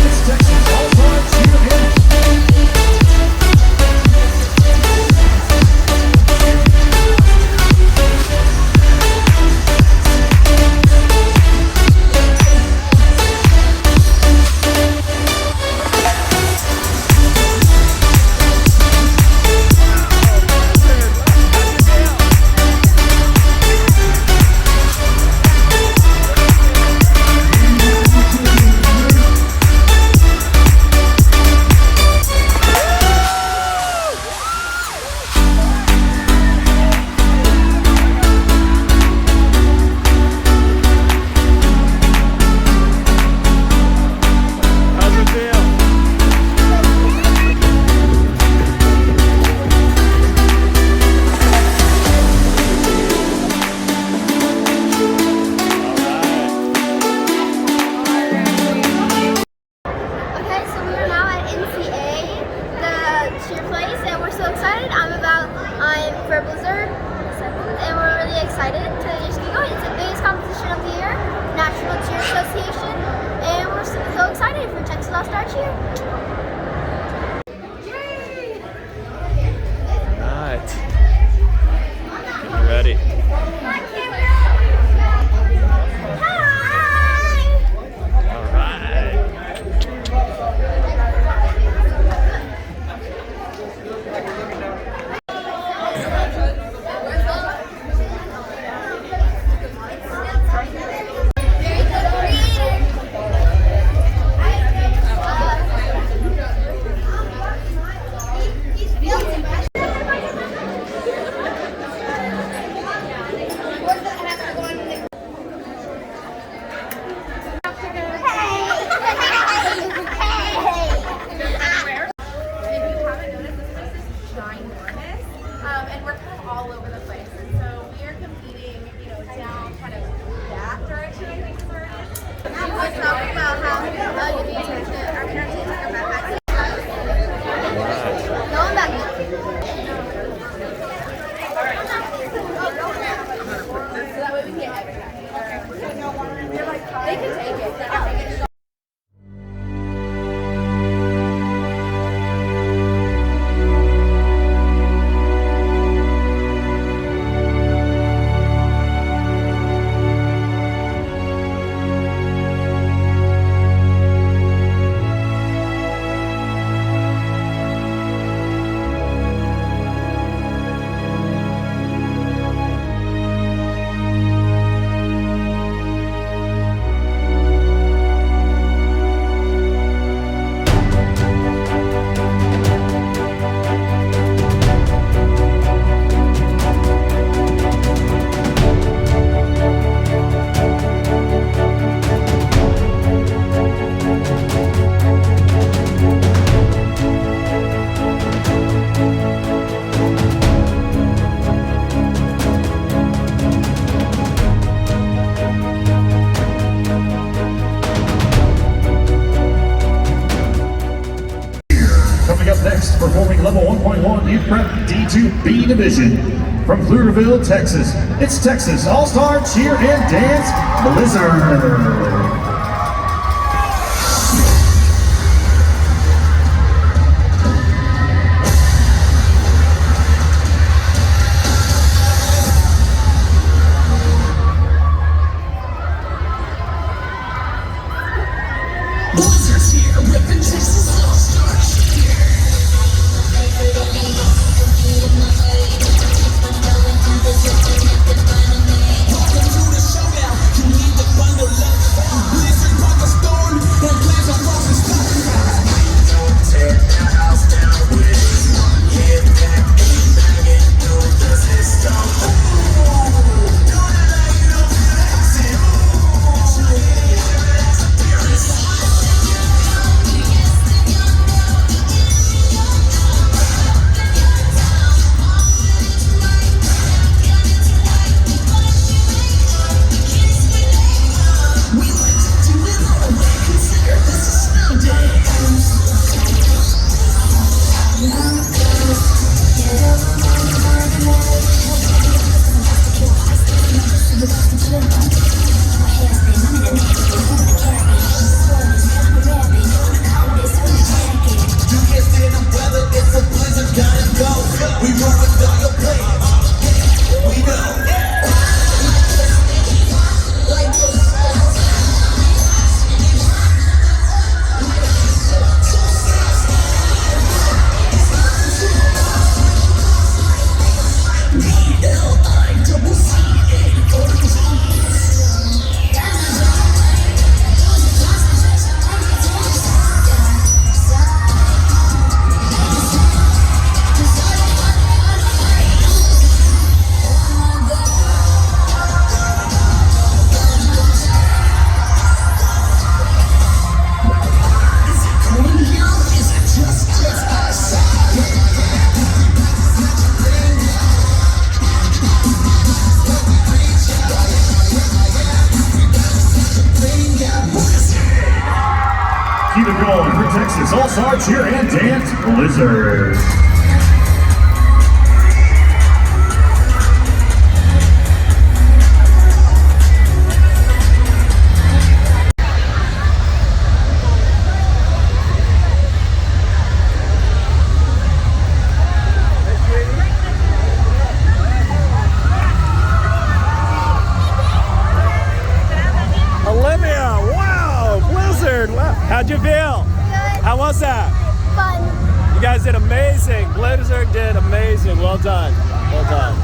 It's Texas All-Star Cheer and Allstar cheer. Alright. Getting ready. They can take it. Next, performing level 1.1 Youth Prep D2B Division from Pflugerville, Texas. It's Texas All-Star Cheer and Dance Blizzard. Keep it going for Texas All-Star Cheer and Dance Blizzard. How'd you feel? Good. How was that? Fun. You guys did amazing. Blizzard did amazing. Well done. Well done.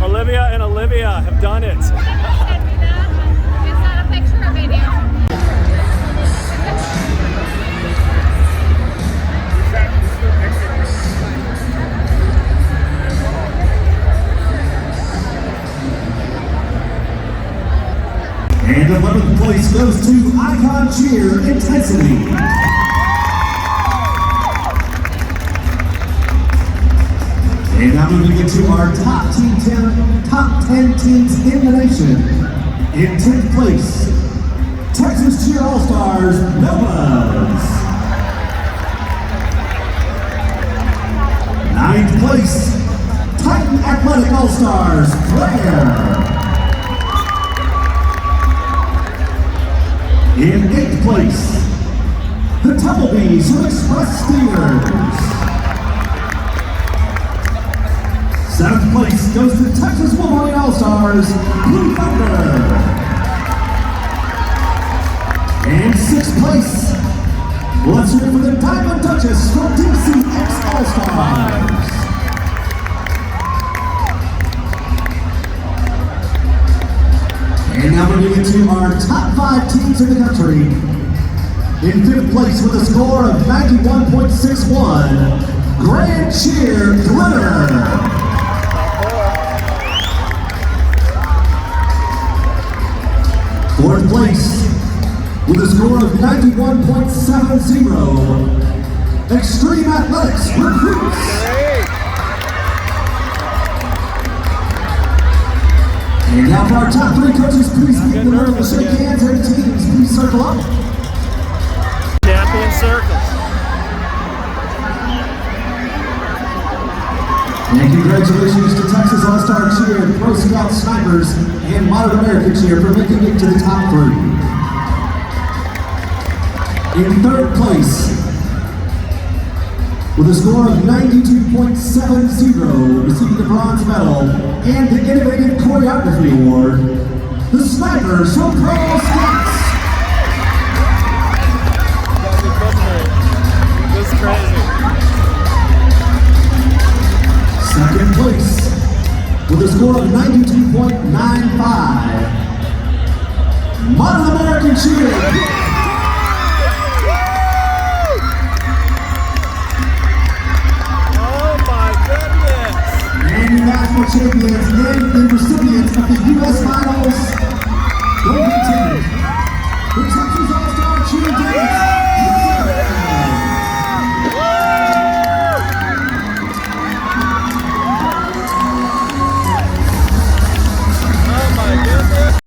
Olivia and Olivia have done it. Is that a picture or video? And 11th place goes to Icon Cheer Intensity. And now moving into our top 10 teams in the nation. In 10th place, Texas Cheer All-Stars Novas. 9th place, Titan Athletic All-Stars Claire. In 8th place, the Tumblebees of Express Steers. 7th place goes to Texas Wolverine All-Stars Blue Thunder. And 6th place, let's hear it for the Diamond Duchess from NCA All-Stars. And now moving into our top 5 teams in the country. In 5th place with a score of 91.61, Grand Cheer Glitter. 4th place with a score of 91.70, Extreme Athletics Recruits. And now for our top 3 coaches, please meet in the middle of shake hands and teams, please circle up. Champion circles. And congratulations to Texas All-Star Cheer, Pro Scout Snipers, and Modern American Cheer for making it to the top 3. In 3rd place, with a score of 92.70, receiving the bronze medal and the Innovative Choreography Award, the Snipers from Pro Scouts. This is crazy. 2nd place, with a score of 92.95, Modern American Cheer. Oh my goodness! And your national champions and the recipients of the U.S. Finals Golden Ticket, the Texas All-Star Cheer Dance.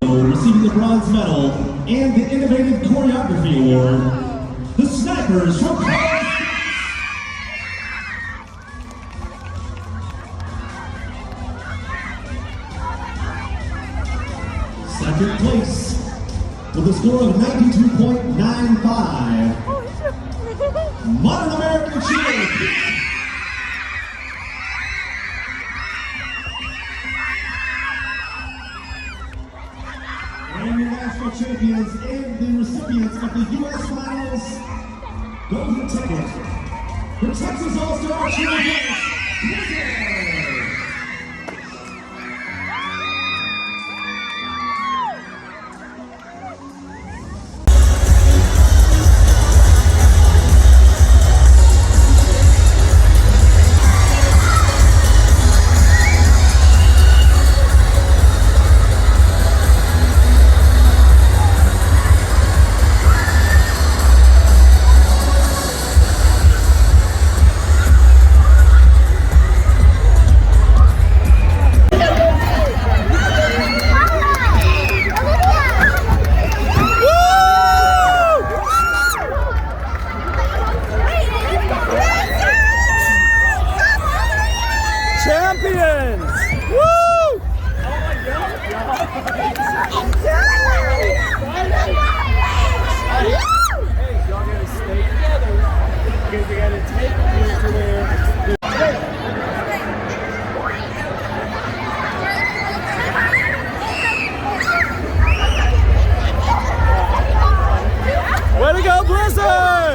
Receiving the bronze medal and the Innovative Choreography Award, the Snipers from Pro. 2nd place with a score of 92.95, Modern American Cheer. And your national champions and the recipients of the U.S. Finals Golden Ticket, the Texas All-Star Cheer Dance.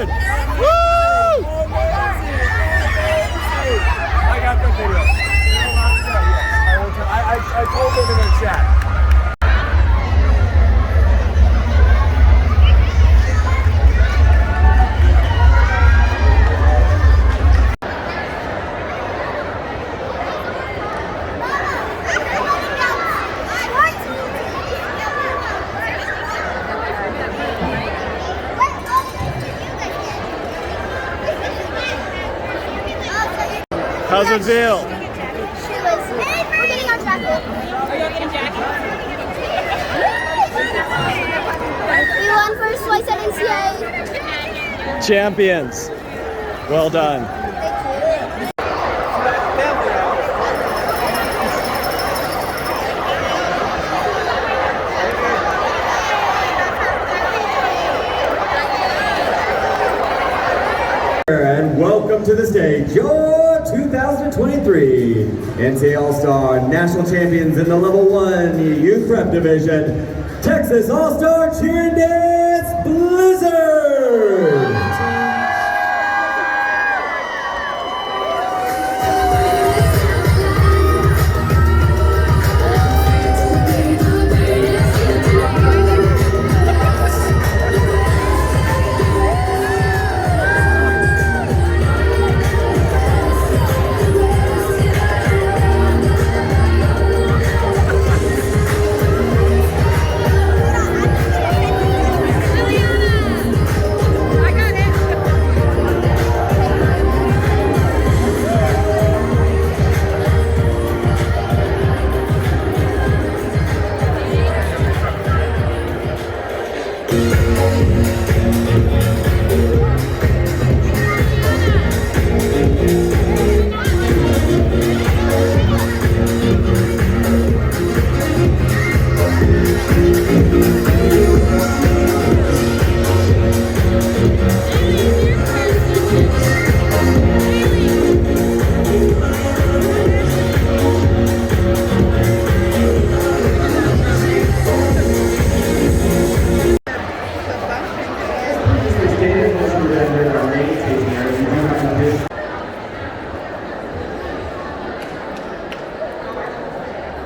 good. Woo! I got the video. I told them in the chat. How's it feel? We're getting our jacket. Are you getting jacket? We won first place at NCA. Champions. Well done. And welcome to the stage, your 2023 NCA All-Star National Champions in the Level 1 Youth Prep Division, Texas All-Star Cheer and Dance Blizzard!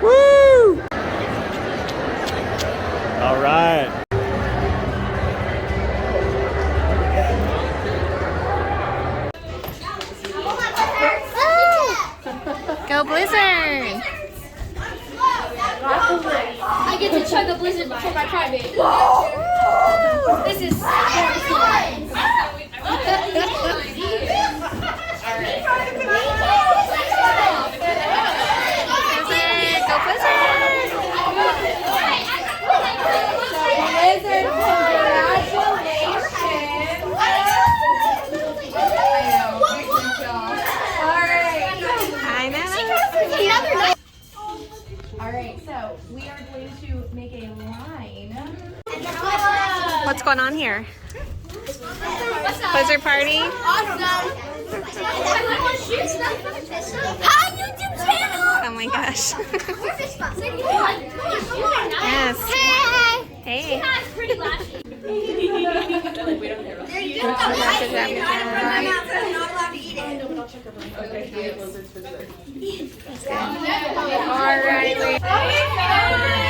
Woo! All right. Go Blizzard! I get to chug a Blizzard before my crybaby. This is very fun. Go Blizzard! Blizzard, Alright, so we are going to make a line. What's going on here? Blizzard party? Awesome! Hi, YouTube channel! Oh my gosh. Yes. Yes. Hey! Hey. That's pretty lashy. Alrighty.